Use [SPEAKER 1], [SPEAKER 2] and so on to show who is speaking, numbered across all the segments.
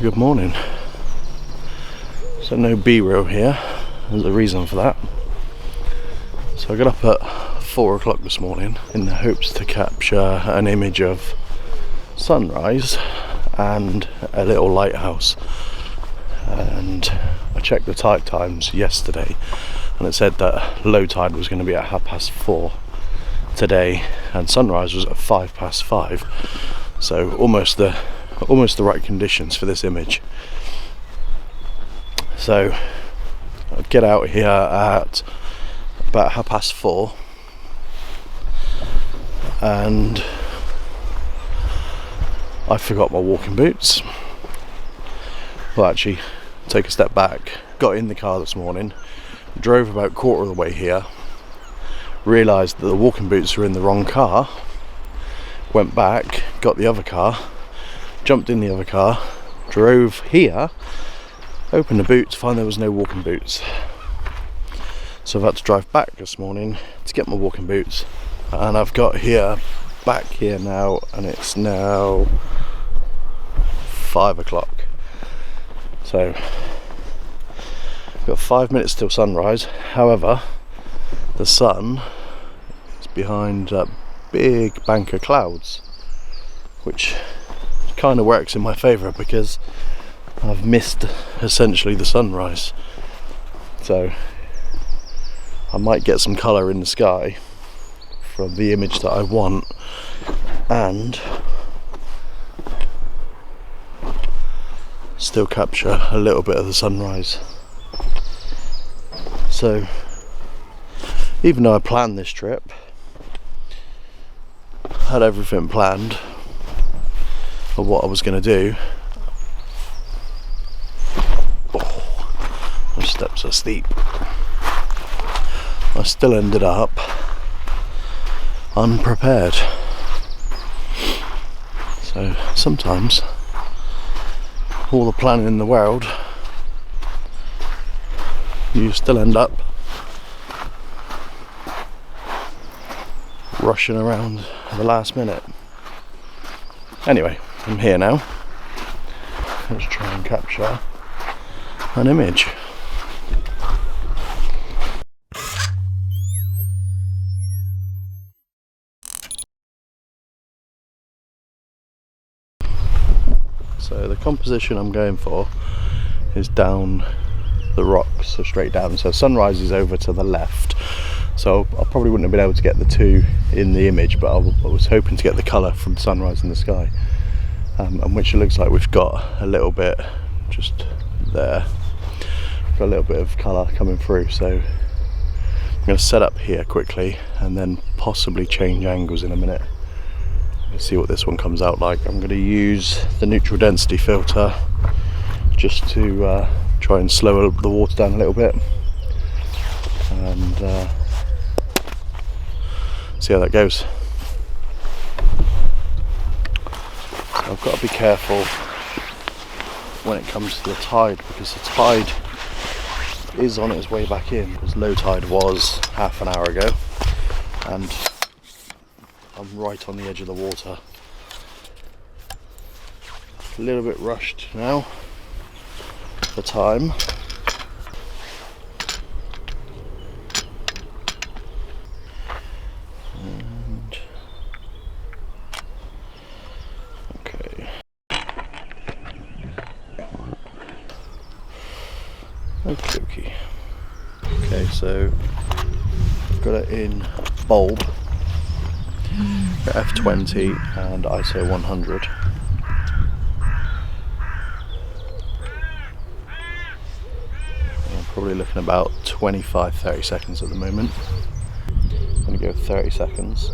[SPEAKER 1] Good morning. So no B-roll here. There's a reason for that. So I got up at 4 o'clock this morning in the hopes to capture an image of sunrise and a little lighthouse. And I checked the tide times yesterday and it said that low tide was going to be at 4:30 today and sunrise was at 5:05. So almost the right conditions for this image. So I'd get out here at about 4:30 and I forgot my walking boots. Well, actually, take a step back, got in the car this morning, drove about a quarter of the way here, realised that the walking boots were in the wrong car, went back, got the other car, jumped in the other car, drove here, opened the boot to find there was no walking boots. So I've had to drive back this morning to get my walking boots, and I've got back here now, and it's now 5 o'clock. So I've got 5 minutes till sunrise. However, the sun is behind that big bank of clouds, which kind of works in my favour because I've missed essentially the sunrise. So I might get some colour in the sky from the image that I want and still capture a little bit of the sunrise. So even though I planned this trip, had everything planned for what I was going to do, my steps are steep, I still ended up unprepared. So sometimes all the planning in the world, you still end up rushing around at the last minute. Anyway, I'm here now. Let's try and capture an image. So the composition I'm going for is down the rocks, so straight down. So sunrise is over to the left. So I probably wouldn't have been able to get the two in the image, but I was hoping to get the colour from sunrise in the sky, and which it looks like we've got a little bit just there, got a little bit of colour coming through. So I'm going to set up here quickly and then possibly change angles in a minute. Let's see what this one comes out like. I'm going to use the neutral density filter just to try and slow the water down a little bit and see how that goes. So I've got to be careful when it comes to the tide, because the tide is on its way back in, because low tide was half an hour ago and I'm right on the edge of the water. A little bit rushed now for time. And okay. Okay. Okay, so I've got it in bulb, f20 and ISO 100. I'm probably looking about 25-30 seconds at the moment. I'm going to go 30 seconds.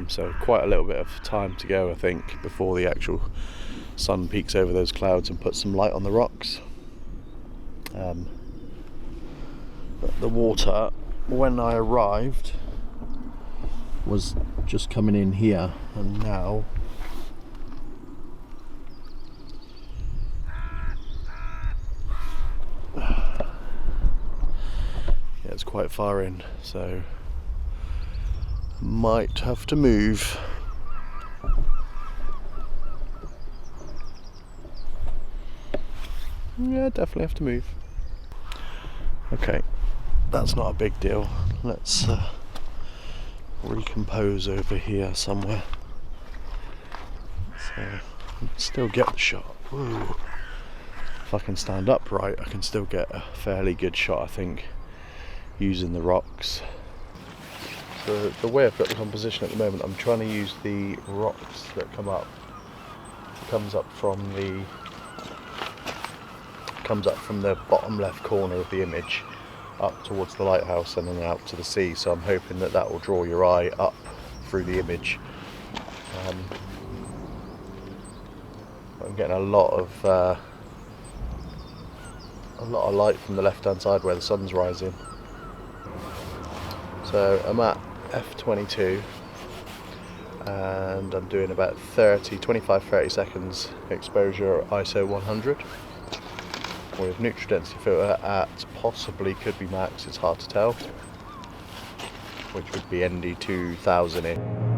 [SPEAKER 1] So quite a little bit of time to go, I think, before the actual sun peeks over those clouds and puts some light on the rocks. the water, when I arrived, was just coming in here, and now yeah, it's quite far in, so might have to move. Yeah, definitely have to move. Okay, that's not a big deal. Let's recompose over here somewhere. So, still get the shot. Whoa. If I can stand upright, I can still get a fairly good shot, I think, using the rocks. So the way I've got the composition at the moment, I'm trying to use the rocks that come up. It comes up from the bottom left corner of the image up towards the lighthouse and then out to the sea, so I'm hoping that that will draw your eye up through the image. I'm getting a lot of light from the left hand side where the sun's rising. So I'm at f22 and I'm doing about 25-30 seconds exposure ISO 100 with neutral density filter at possibly could be max, it's hard to tell, which would be ND 2000 in.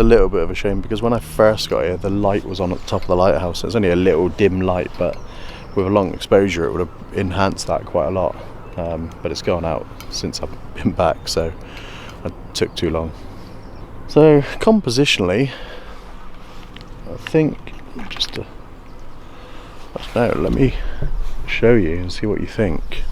[SPEAKER 1] A little bit of a shame because when I first got here the light was on at the top of the lighthouse. It's only a little dim light, but with a long exposure it would have enhanced that quite a lot, but it's gone out since I've been back, so it took too long. So compositionally I think just I don't know, let me show you and see what you think.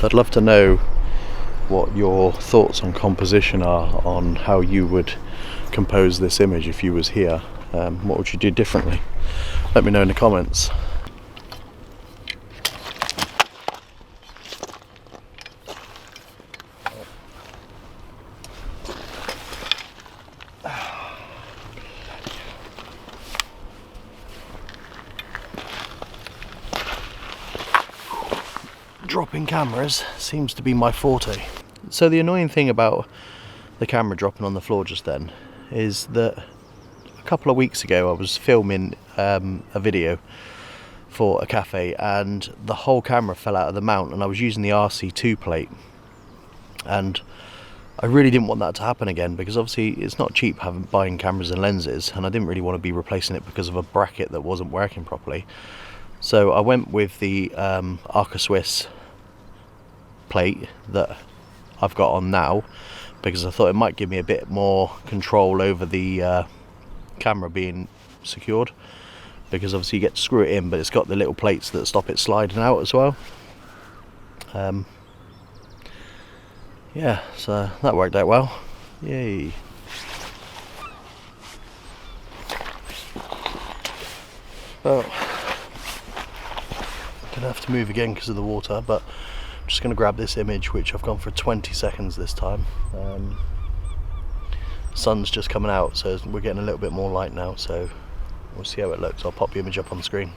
[SPEAKER 1] I'd love to know what your thoughts on composition are, on how you would compose this image if you was here. What would you do differently? Let me know in the comments. Dropping cameras seems to be my forte. So the annoying thing about the camera dropping on the floor just then is that a couple of weeks ago I was filming a video for a cafe and the whole camera fell out of the mount, and I was using the RC2 plate, and I really didn't want that to happen again because obviously it's not cheap buying cameras and lenses, and I didn't really want to be replacing it because of a bracket that wasn't working properly. So I went with the Arca Swiss plate that I've got on now because I thought it might give me a bit more control over the camera being secured, because obviously you get to screw it in but it's got the little plates that stop it sliding out as well. Yeah, so that worked out well. Yay. Well, gonna have to move again because of the water, but I'm just gonna grab this image, which I've gone for 20 seconds this time. Sun's just coming out, so we're getting a little bit more light now, so we'll see how it looks. I'll pop the image up on the screen.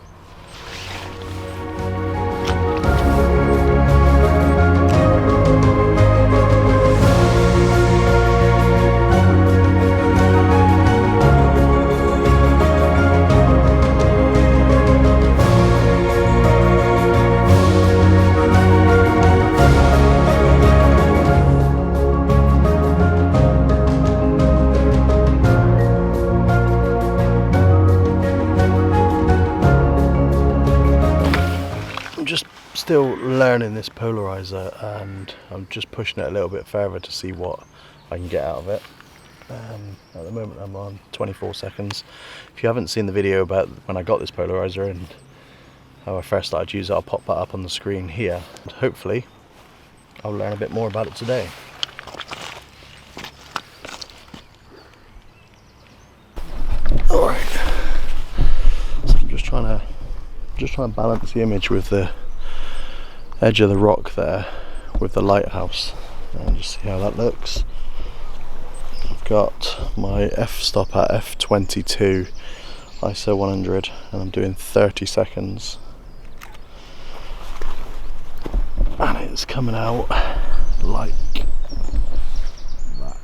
[SPEAKER 1] still learning this polarizer, and I'm just pushing it a little bit further to see what I can get out of it. At the moment I'm on 24 seconds. If you haven't seen the video about when I got this polarizer and how I first started to use it, I'll pop that up on the screen here, and hopefully I'll learn a bit more about it today. Alright, so I'm just trying to balance the image with the edge of the rock there with the lighthouse and just see how that looks. I've got my f-stop at f22 ISO 100 and I'm doing 30 seconds and it's coming out like that.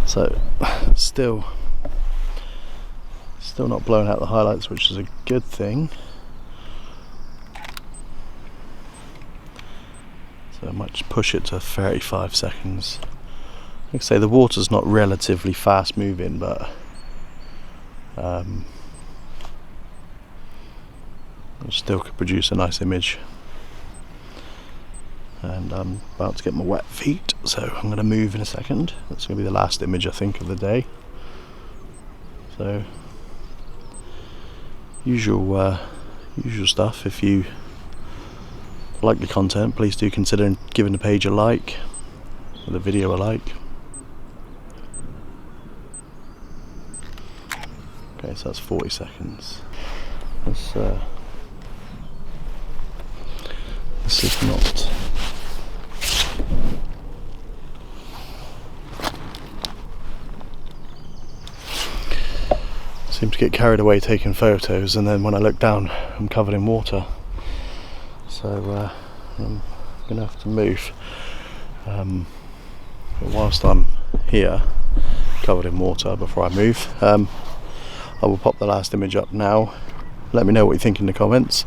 [SPEAKER 1] So still not blowing out the highlights, which is a good thing. So I might just push it to 35 seconds. Like I say, the water's not relatively fast moving, but it still could produce a nice image. And I'm about to get my wet feet, so I'm going to move in a second. That's going to be the last image, I think, of the day. So usual stuff. If you like the content, please do consider giving the page a like, or the video a like. Okay, so that's 40 seconds. This is not. I seem to get carried away taking photos, and then when I look down, I'm covered in water. So I'm gonna have to move. But whilst I'm here, covered in water, before I move, I will pop the last image up now. Let me know what you think in the comments,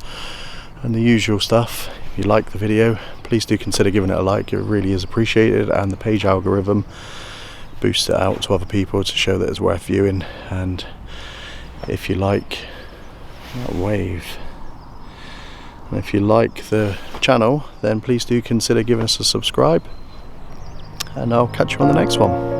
[SPEAKER 1] and the usual stuff. If you like the video, please do consider giving it a like. It really is appreciated, and the page algorithm boosts it out to other people to show that it's worth viewing. And if you like that wave, and if you like the channel, then please do consider giving us a subscribe, and I'll catch you on the next one.